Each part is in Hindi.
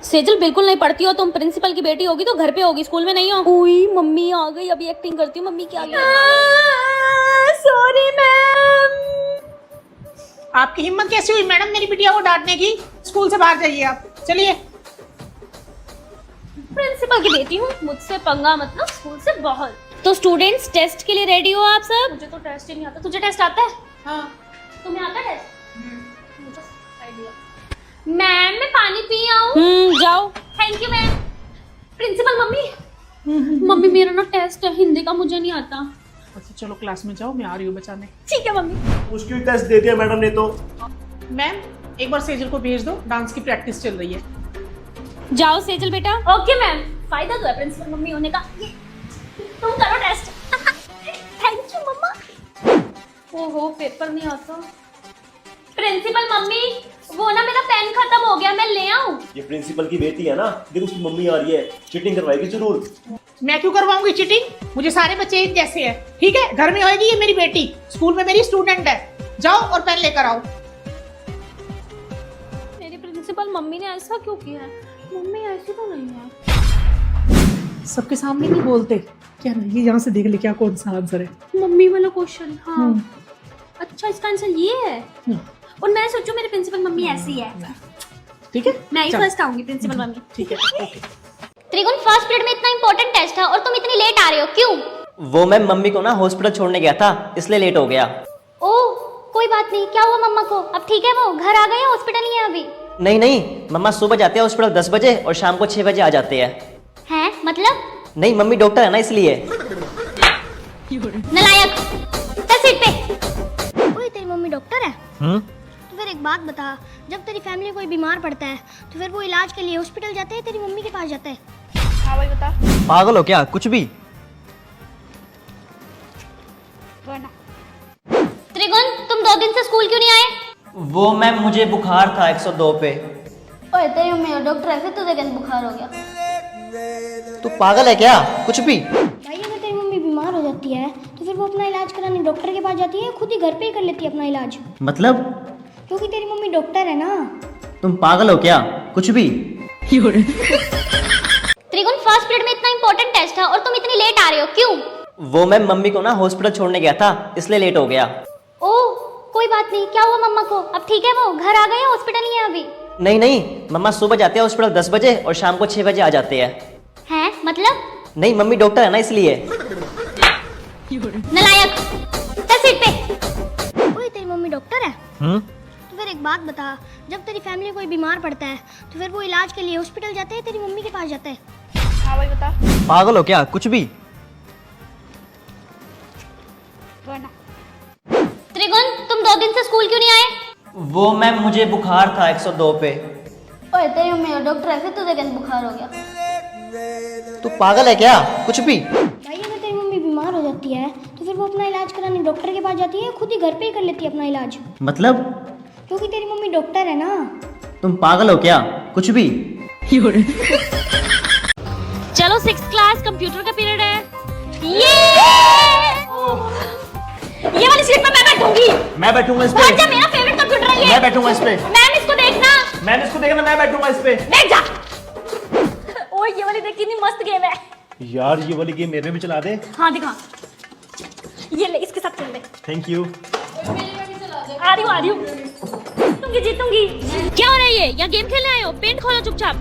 सेजल बिल्कुल नहीं पढ़ती हो तुम। प्रिंसिपल की बेटी होगी तो घर पे होगी, स्कूल में नहीं हो। ओई मम्मी आ गई, अभी एक्टिंग करती हूँ। मम्मी क्या सॉरी मैम। आपकी हिम्मत कैसी हुई मैडम मेरी बिटिया को डांटने की? स्कूल से बाहर जाइए आप, चलिए। प्रिंसिपल की बेटी हूँ, मुझसे पंगा मतलब स्कूल से बाहर। तो स्टूडेंट्स टेस्ट के लिए रेडी हो आप सब? मुझे तो टेस्ट ही नहीं आता। तुझे टेस्ट आता है? हाँ। तुम्हें आता है टेस्ट? मैम मैं पानी पी आऊं? जाओ। Thank you ma'am. Principal mummy mummy मेरा ना टेस्ट है हिंदी का, मुझे नहीं आता। अच्छा चलो क्लास में जाओ, मैं आ रही हूँ बचाने। ठीक है मम्मी। मुश्किल टेस्ट दे दिया मैडम ने तो। मैम एक बार सेजल को भेज दो, डांस की प्रैक्टिस चल रही है। जाओ सेजल बेटा। Okay ma'am. फायदा तो है प्रिंसिपल मम्मी होने का। तुम करो टेस्ट। थैंक यू मम्मा। ओहो पेपर नहीं आता। प्रिंसिपल मम्मी वो ना मेरा पेन खत्म हो गया, मैं ले आऊं? ये प्रिंसिपल की बेटी है ना, देखो उसकी मम्मी आ रही है, चीटिंग करवाएगी जरूर। मैं क्यों करवाऊंगी चीटिंग? मुझे सारे बच्चे एक जैसे हैं, ठीक है? घर में होएगी ये मेरी बेटी, स्कूल में मेरी स्टूडेंट है। जाओ और पेन लेकर आओ। मेरी प्रिंसिपल मम्मी ने ऐसा क्यों किया है? मम्मी ऐसी तो नहीं है। सबके सामने नहीं बोलते क्या? ये यहाँ से देख ले क्या कौन सा आंसर है। मम्मी वाला क्वेश्चन। हाँ अच्छा इसका आंसर ये है। और मैं सोचूं मेरी प्रिंसिपल मम्मी ऐसी है। ठीक है मैं ही चल। फर्स्ट आऊंगी प्रिंसिपल मम्मी। ठीक है ओके। त्रिगुण फर्स्ट पीरियड में इतना इंपॉर्टेंट टेस्ट था और तुम इतनी लेट आ रहे हो, क्यों? वो मैं मम्मी को ना हॉस्पिटल छोड़ने गया था, इसलिए लेट हो गया। ओह कोई बात नहीं। क्या हुआ मम्मा को? अब ठीक है वो? घर आ गए, हॉस्पिटल ही है अभी? नहीं नहीं, मम्मा सुबह जाते हैं हॉस्पिटल 10 बजे और शाम को 6 बजे आ जाते हैं। हैं मतलब? नहीं मम्मी डॉक्टर है ना इसलिए। नलायक। चल सीट पे। ओए तेरी मम्मी डॉक्टर है? तो फिर एक बात बता, जब तेरी फैमिली कोई बीमार पड़ता है तो फिर वो इलाज के लिए हॉस्पिटल जाते हैं, तेरी मम्मी के पास जाते हैं? हाँ भाई बता। पागल हो क्या? कुछ भी। त्रिगुण तुम 2 दिन से स्कूल क्यों नहीं आए? वो मैम मुझे बुखार था 102 पे। ओए तेरी मम्मी डॉक्टर है, फिर तुझे कैसे बुखार हो गया? तू पागल है क्या? कुछ भी। भाई अगर तेरी मम्मी बीमार हो जाती है तो फिर वो अपना इलाज कराने डॉक्टर के पास जाती है, खुद ही घर पे ही कर लेती है अपना इलाज? मतलब? क्योंकि तेरी मम्मी डॉक्टर है ना। तुम पागल हो क्या? कुछ भी। त्रिगुण फर्स्ट पीरियड में इतना इंपॉर्टेंट टेस्ट था और तुम इतनी लेट आ रहे हो, क्यों? वो मैं मम्मी को ना हॉस्पिटल छोड़ने गया था, इसलिए लेट हो गया। ओह कोई बात नहीं। क्या हुआ मम्मा को? अब ठीक है वो? घर आ गए, हॉस्पिटल ही है अभी? नहीं नहीं, मम्मा सुबह जाते हैं हॉस्पिटल 10 बजे और शाम को 6 बजे आ जाते हैं। हैं मतलब? नहीं मम्मी डॉक्टर है ना इसलिए। नलायक। चल सीट पे। ओए तेरी मम्मी डॉक्टर है? तो फिर एक बात बता, जब तेरी फैमिली कोई बीमार पड़ता है तो फिर वो इलाज के लिए हॉस्पिटल जाते हैं, तेरी मम्मी के पास जाते हैं? हाँ भाई बता। पागल हो क्या? कुछ भी। त्रिगुण तुम 2 दिन से स्कूल क्यों नहीं आए? वो मैम मुझे बुखार था 102 पे। ओए तेरी मम्मी डॉक्टर है, फिर तुझे कैसे बुखार हो गया? तू पागल है क्या? कुछ भी। भाई अगर तेरी मम्मी बीमार हो जाती है तो फिर वो अपना इलाज कराने डॉक्टर के पास जाती है, खुद ही घर पे ही कर लेती है अपना इलाज? मतलब? क्योंकि तेरी मम्मी डॉक्टर है ना। तुम पागल हो क्या? कुछ भी। चलो 6th क्लास कंप्यूटर का पीरियड है। ये वाली सीट पे मैं बैठूंगी। मैं बैठूंगा इस पे। अच्छा मेरा फेवरेट कंप्यूटर है ये। मैं बैठूंगा इस पे। मैम इसको देखना। मैंने इसको देखना, मैं बैठूंगा इस पे। बैठ जा। ओए ये वाली देख कितनी मस्त गेम है। यार ये वाली गेम मेरे में चला दे। हाँ दिखा। ये ले इसके साथ खेल ले। Thank you. आ रही हूँ। जीतूंगी। क्या हो रहा है ये? यहाँ गेम खेलने आए हो? पेंट खोलो चुपचाप।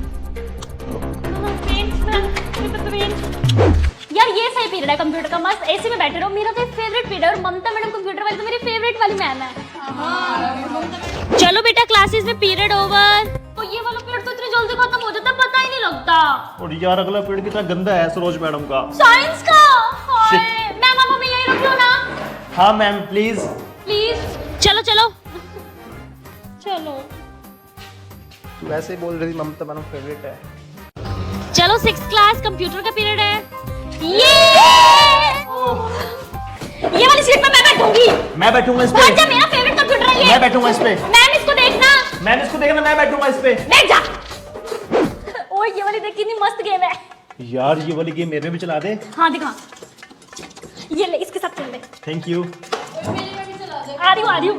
यार ये सही पीरियड है कंप्यूटर का, मस्त एसी में बैठे रहो। मेरा तो फेवरेट पीरियड है और ममता मैडम कंप्यूटर वाली तो मेरी फेवरेट वाली मैम है। चलो बेटा क्लासेस में पीरियड ओवर। तो ये वाला पीरियड तो इतनी जल्दी खत्म हो जाता है, पता ही नहीं लगता। और यार अगला पीरियड कितना गंदा है सरोज मैडम का। साइंस का। मैम आप हमें यही रखियो ना। हाँ मैम प्लीज। चलो चलो तू ऐसे ही बोल रही थी ममता मैडम फेवरेट है। चलो 6th क्लास कंप्यूटर का पीरियड है। ये वाली सीट पे मैं बैठूंगी। मैं बैठूंगा इस पे। अच्छा मेरा फेवरेट कंप्यूटर है ये। मैं बैठूंगा इस पे। मैम इसको देखना। मैंने इसको देखना, मैं बैठूंगा इस पे। बैठ जा। ओए ये वाली देख कितनी मस्त गेम है। यार ये वाली गेम मेरे में चला दे। हाँ दिखा। ये ले इसके साथ खेल ले। Thank you. आ रही हूँ।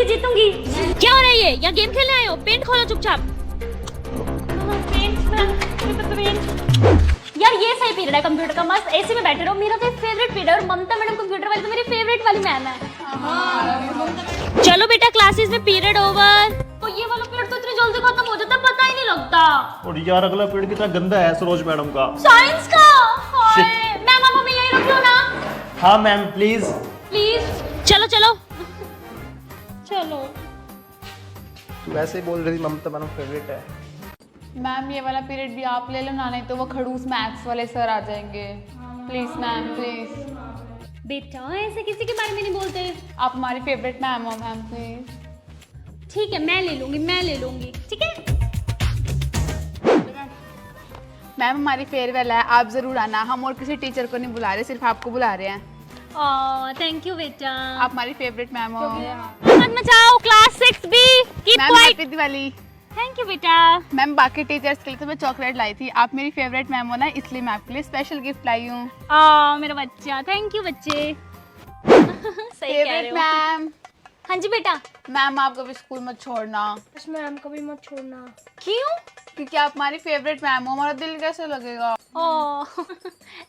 जीतूंगी। क्या हो रहा है ये? यहाँ गेम खेलने आए हो? पेंट खोलो चुपचाप। ये सही पीरियड है कंप्यूटर का, मस्त एसी में बैठे रहो। मेरा तो फेवरेट पीरियड है और ममता मैडम कंप्यूटर वाली तो मेरी फेवरेट वाली मैम है। चलो बेटा क्लासेस में पीरियड ओवर। तो ये वाला पीरियड तो इतनी जल्दी खत्म हो जाता है, पता ही नहीं लगता। और यार अगला पीरियड कितना गंदा है सरोज मैडम का। साइंस का। मैम आप हमें यहीं रख लो ना हाँ मैम प्लीज। प्लीज। चलो चलो चलो। तू ऐसे ही बोल रही थी ममता मैडम फेवरेट है। मैम ये वाला पीरियड भी आप ले लो ना, नहीं तो वो खड़ूस मैथ्स वाले सर आ जाएंगे। Please ma'am please. बेटा ऐसे किसी के बारे में नहीं बोलते। आप हमारी फेवरेट मैम हो मैम प्लीज। ठीक है मैं ले लूंगी ठीक है। मैम हमारी फेयरवेल है, आप जरूर आना। हम और किसी टीचर को नहीं बुला रहे, सिर्फ आपको बुला रहे हैं। थैंक यू बेटा। आप हमारी फेवरेट मैम हो। मत मचाओ class 6B keep ma'am quiet. Happy Diwali. Thank you बेटा। मैम बाकी टीचर्स के लिए तो मैं चॉकलेट लाई थी, आप मेरी फेवरेट मैम हो ना, इसलिए मैं आपके लिए स्पेशल गिफ्ट लाई हूँ। मेरा बच्चा। थैंक यू बच्चे। सही कह रहे फेवरेट हो। मैम। हाँ जी बेटा। मैम आप कभी स्कूल मत छोड़ना। बस मैम कभी मत छोड़ना। क्यों? क्योंकि आप हमारी फेवरेट मैम हो, हमारा दिल कैसे लगेगा।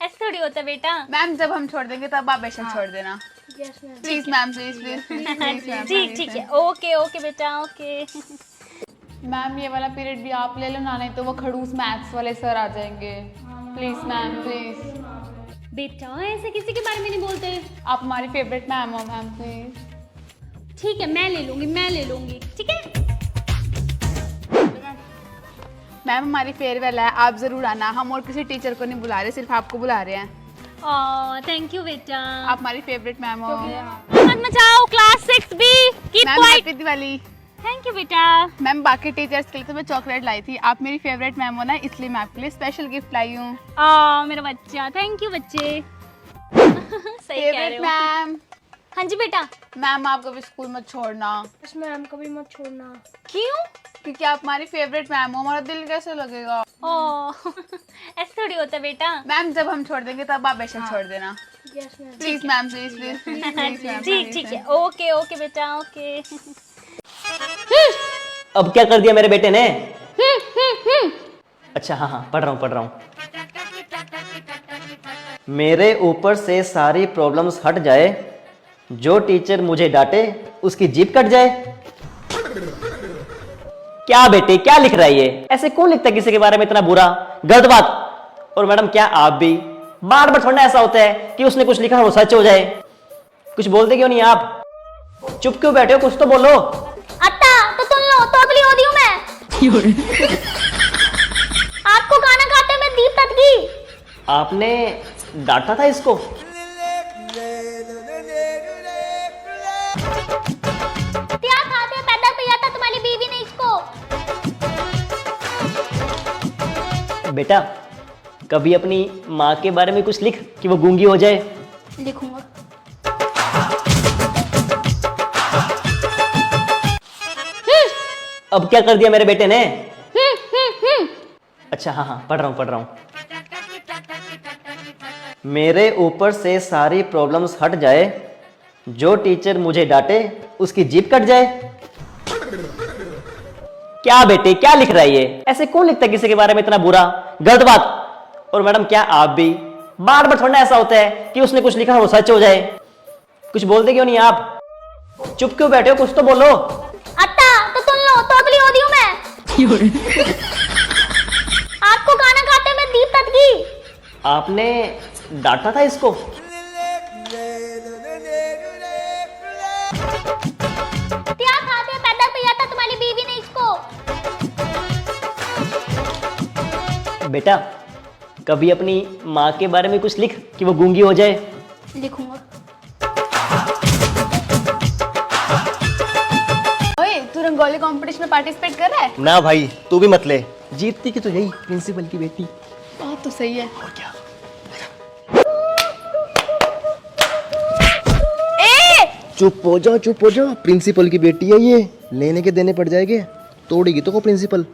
ऐसे थोड़ी होता बेटा। मैम जब हम छोड़ देंगे तब आप बेशक छोड़ देना। Yes ma'am. Please ma'am please ठीक है ओके बेटा ओके। मैम ये वाला पीरियड भी आप ले लो ना, नहीं तो वो खड़ूस मैथ्स वाले सर आ जाएंगे। Please ma'am please. बेटा ऐसे किसी के बारे में नहीं बोलते। आप हमारी फेवरेट मैम हो मैम प्लीज। ठीक है मैं ले लूंगी ठीक है। मैम हमारी फेयरवेल है, आप जरूर आना। हम और किसी टीचर को नहीं बुला रहे, सिर्फ आपको बुला रहे हैं। थैंक यू बेटा। आप हमारी फेवरेट मैम हो। मत मचाओ class 6B keep ma'am quiet. Happy Diwali. Thank you बेटा। मैम बाकी टीचर्स के लिए तो मैं चॉकलेट लाई थी, आप मेरी फेवरेट मैम हो ना, इसलिए मैं आपके लिए स्पेशल गिफ्ट लाई हूँ। मेरा बच्चा। थैंक यू बच्चे। सही कह रहे फेवरेट हो। मैम। हाँ जी बेटा। मैम आप कभी स्कूल मत छोड़ना। बस मैम कभी मत छोड़ना। क्यों? क्योंकि आप हमारी फेवरेट मैम हो, हमारा दिल कैसे लगेगा। ऐसे थोड़ी होता बेटा। मैम जब हम छोड़ देंगे तब आप बेशक छोड़ देना। Yes ma'am. Please ma'am please. ठीक है ओके बेटा ओके। अब क्या कर दिया मेरे बेटे ने? अच्छा हाँ पढ़ रहा हूँ। मेरे ऊपर से सारी प्रॉब्लम्स हट जाए, जो टीचर मुझे डांटे उसकी जीभ कट जाए। क्या बेटे क्या लिख रहा है ये? ऐसे कौन लिखता है किसी के बारे में इतना बुरा गलत बात? और मैडम क्या आप भी बार बार थोड़ा ऐसा होता है कि उसने कुछ लिखा वो सच हो जाए? कुछ बोलते क्यों नहीं आप? चुप क्यों बैठे हो? कुछ तो बोलो। अत्ता तो सुन लो, तोतली हो दी हूँ मैं। आपको खाना खाते मैं दीप तक की। आपने डांटा था इसको? क्या खाते पैदा किया था तुम्हारी बीवी ने इसको। बेटा कभी अपनी माँ के बारे में कुछ लिख कि वो गूंगी हो जाए। लिखूंगा। अब क्या कर दिया मेरे बेटे ने? अच्छा हाँ पढ़ रहा हूँ। मेरे ऊपर से सारी प्रॉब्लम्स हट जाए, जो टीचर मुझे डांटे उसकी जीभ कट जाए। क्या बेटे क्या लिख रहा है ये? ऐसे कौन लिखता है किसी के बारे में इतना बुरा गलत बात? और मैडम क्या आप भी बार बार थोड़ा ऐसा होता है कि उसने कुछ लिखा वो सच हो जाए? कुछ बोलते क्यों नहीं आप? चुप क्यों बैठे हो? कुछ तो बोलो। अत्ता तो सुन लो, तोतली हो दी हूँ मैं। आपको खाना खाते मैं दीप तक की। आपने डांटा था इसको? क्या खाते पैदा किया था तुम्हारी बीवी ने इसको। बेटा कभी अपनी माँ के बारे में कुछ लिख कि वो गूंगी हो जाए। लिखूंगा। ओए तू रंगोली कंपटीशन में पार्टिसिपेट कर रहा है? ना भाई तू भी मत ले, जीतती की तो यही प्रिंसिपल की बेटी। बात तो सही है। और क्या? चुप हो जा, प्रिंसिपल की बेटी है ये, लेने के देने पड़ जाएंगे, तोड़ेगी तो को प्रिंसिपल।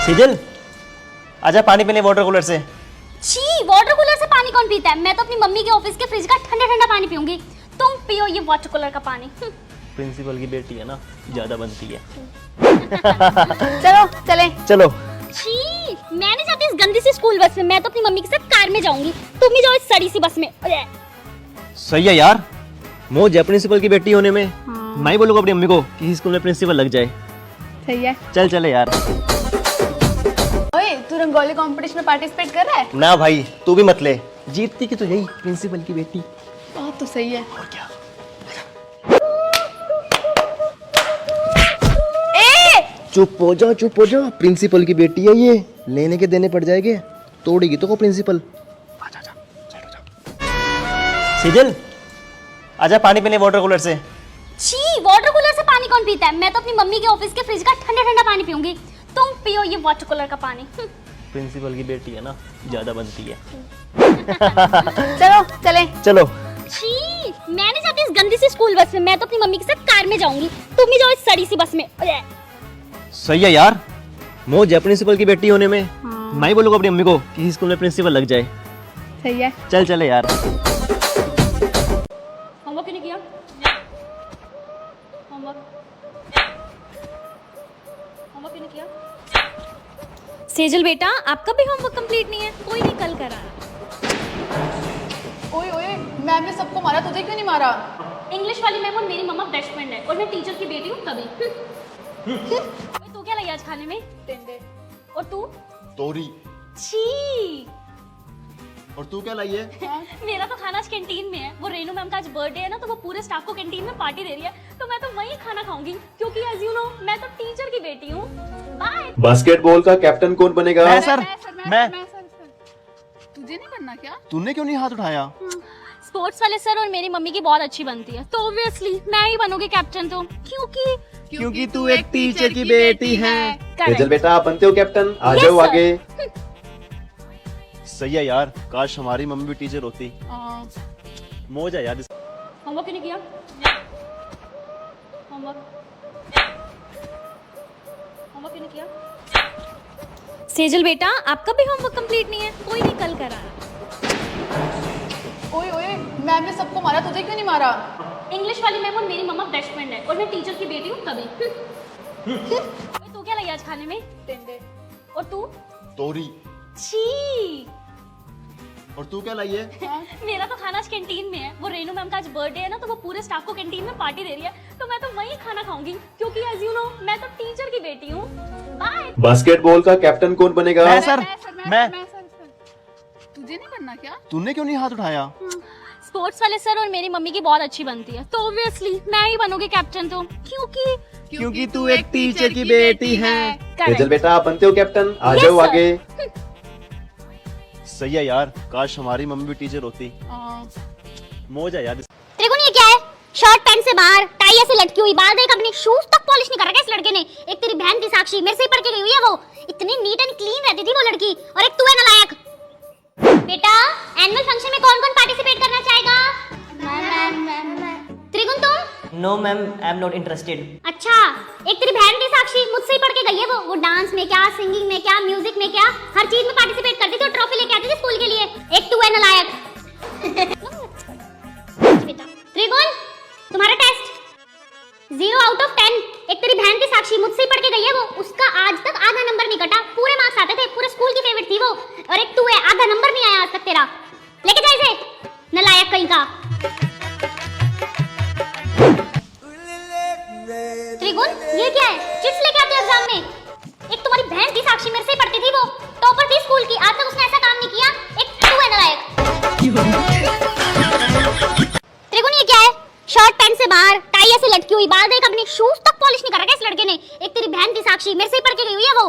सिजल आजा पानी पीने वाटर कूलर से। छी वाटर कूलर से पानी कौन पीता है? मैं तो अपनी मम्मी के ऑफिस के फ्रिज का ठंडा ठंडा पानी पीऊंगी। तुम पियो ये वाटर कूलर का पानी। प्रिंसिपल की बेटी है ना, ज्यादा बनती है। चलो चले। चलो छी, मैं नहीं जाती इस गंदी सी स्कूल बस में। मैं तो अपनी मम्मी के साथ कार में जाऊंगी। तुम ही जाओ इस सड़ी सी बस में। अरे, सही है यार, मौज है प्रिंसिपल की बेटी होने में। मैं ही बोलूंगा अपनी मम्मी को कि स्कूल में प्रिंसिपल लग जाए। सही है। चल चले यार। ओए, तू रंगोली कंपटीशन में पार्टिसिपेट कर रहा है? ना भाई, तू भी मत ले, जीतती की तो यही प्रिंसिपल की बेटी। बात तो सही है। और क्या। चुप हो जा, चुप हो जा, प्रिंसिपल की बेटी है ये, लेने के देने पड़ जाएंगे, तोड़ेगी तो को प्रिंसिपल। सिजल, आजा पानी पीने वाटर कूलर से। छी, वाटर कूलर से पानी कौन पीता है? मैं तो अपनी मम्मी के ऑफिस के फ्रिज का ठंडा ठंडा पानी पीऊंगी। तुम पियो ये वाटर कूलर का पानी। प्रिंसिपल की बेटी है ना, ज्यादा बनती है। चलो चले। चलो। छी, मैं नहीं जाती इस गंदी सी स्कूल बस में। मैं तो अपनी मम्मी के साथ कार में जाऊंगी। तुम ही जाओ इस सड़ी सी बस में। अरे, सही है यार, मौज है प्रिंसिपल की बेटी होने में। मैं ही बोलूंगा अपनी मम्मी को कि स्कूल में प्रिंसिपल लग जाए। सही है। चल चले यार। होमवर्क क्यों नहीं किया? होमवर्क होमवर्क क्यों नहीं किया? सेजल बेटा, आपका भी होमवर्क कंप्लीट नहीं है? कोई नहीं, कल कराना। ओए ओए, मैम ने सबको मारा, तुझे क्यों नहीं मारा? इंग्लिश वाली मैम और मेरी मम्मा बेस्ट फ्रेंड है और मैं टीचर की बेटी हूँ तभी। तू क्या लाई आज खाने में? टिंडे। और तू? तोरी। छी, और तू क्या लाई है? मेरा तो खाना आज कैंटीन में है। वो रेनू मैम का आज बर्थडे है ना, तो वो पूरे स्टाफ को कैंटीन में पार्टी दे रही है, तो मैं तो वहीं खाना खाऊंगी, क्योंकि एज यू नो मैं तो टीचर की बेटी हूँ। बाय। बास्केटबॉल का कैप्टन कौन बनेगा? मैं सर, मैं। तुझे नहीं बनना क्या? तूने क्यों नहीं हाथ उठाया? स्पोर्ट्स वाले सर और मेरी मम्मी की बहुत अच्छी बनती है, तो ऑब्वियसली मैं ही बनूंगी कैप्टन। तो क्योंकि तू एक टीचर की बेटी है। सेजल बेटा, आप बनते हो कैप्टन, आ जाओ आगे। सही है यार, काश हमारी मम्मी भी टीचर होती। मौज है यार। होमवर्क क्यों नहीं किया? होमवर्क होमवर्क क्यों नहीं किया? सेजल बेटा, आपका भी होमवर्क कंप्लीट नहीं है? कोई नहीं, कल कराना। ओए ओए, मैम ने सबको मारा, तुझे क्यों नहीं मारा? इंग्लिश वाली मैम और मेरी मम्मा बेस्ट फ्रेंड है और मैं टीचर की बेटी हूँ तभी। तू क्या लाई आज खाने में? टिंडे। और तू? तोरी। छी, और तू क्या लाई है? मेरा तो खाना आज कैंटीन में है। वो रेनू मैम का आज बर्थडे है ना, तो वो पूरे स्टाफ को कैंटीन में पार्टी दे रही है, तो मैं तो वहीं खाना खाऊंगी, क्योंकि एज यू नो मैं तो टीचर की बेटी हूँ। बाय। बास्केटबॉल का कैप्टन कौन बनेगा? मैं सर, मैं। तुझे नहीं बनना क्या? तूने क्यों नहीं हाथ उठाया? स्पोर्ट्स वाले सर और मेरी मम्मी की बहुत अच्छी बनती है, तो ऑब्वियसली मैं ही बनूंगी कैप्टन। तो क्योंकि तू एक टीचर की बेटी है। सेजल बेटा, आप बनते हो कैप्टन, आ जाओ आगे। सही है यार, काश हमारी मम्मी भी टीचर होती। मौज है यार। त्रिगुण, ये क्या है? शर्ट पैंट से बाहर, टाई ऐसे लटकी हुई, बाल देख, अपने शूज तक पॉलिश नहीं कर रखा इस लड़के ने। एक तेरी बहन थी साक्षी, मेरे से ही पढ़ के गई हुई है वो। इतनी नीट एंड क्लीन रहती थी वो लड़की, और एक तू है नालायक। बेटा, एनुअल फंक्शन में कौन कौन पार्टिसिपेट करना चाहेगा? त्रिगुण, तुम? No ma'am, I am not interested. अच्छा, एक तेरी बहन थी साक्षी, मुझसे ही पढ़ के गई है वो डांस में क्या, सिंगिंग में क्या, म्यूजिक में क्या, हर चीज में पार्टिसिपेट करती थी और ट्रॉफी लेके आती थी स्कूल के लिए। एक तू है नालायक। बेटा त्रिगुण, तुम्हारा टेस्ट 0 आउट ऑफ 10। एक तेरी बहन थी साक्षी, मुझसे ही पढ़ के गई है वो, उसका आज तक आधा नंबर नहीं कटा, पूरे मार्क्स आते थे, पूरे स्कूल की फेवरेट थी वो। और एक तू है, आधा नंबर नहीं आया आज तक तेरा। लेके जा इसे, नालायक कहीं का। त्रिगुण, ये क्या है? चिट्स लेके आते हो एग्जाम में? एक तुम्हारी बहन थी साक्षी, मेरे से ही पढ़ती थी वो, टॉपर थी स्कूल की, आज तक उसने ऐसा काम नहीं किया। एक तू है नालायक। त्रिगुण, ये क्या है? शर्ट पैंट से बाहर, टाई ऐसे लटकी हुई, बाल देख, अपने शूज तक पॉलिश नहीं कर रखा इस लड़के ने। एक तेरी बहन थी साक्षी, मेरे से ही पढ़ के गई हुई है वो।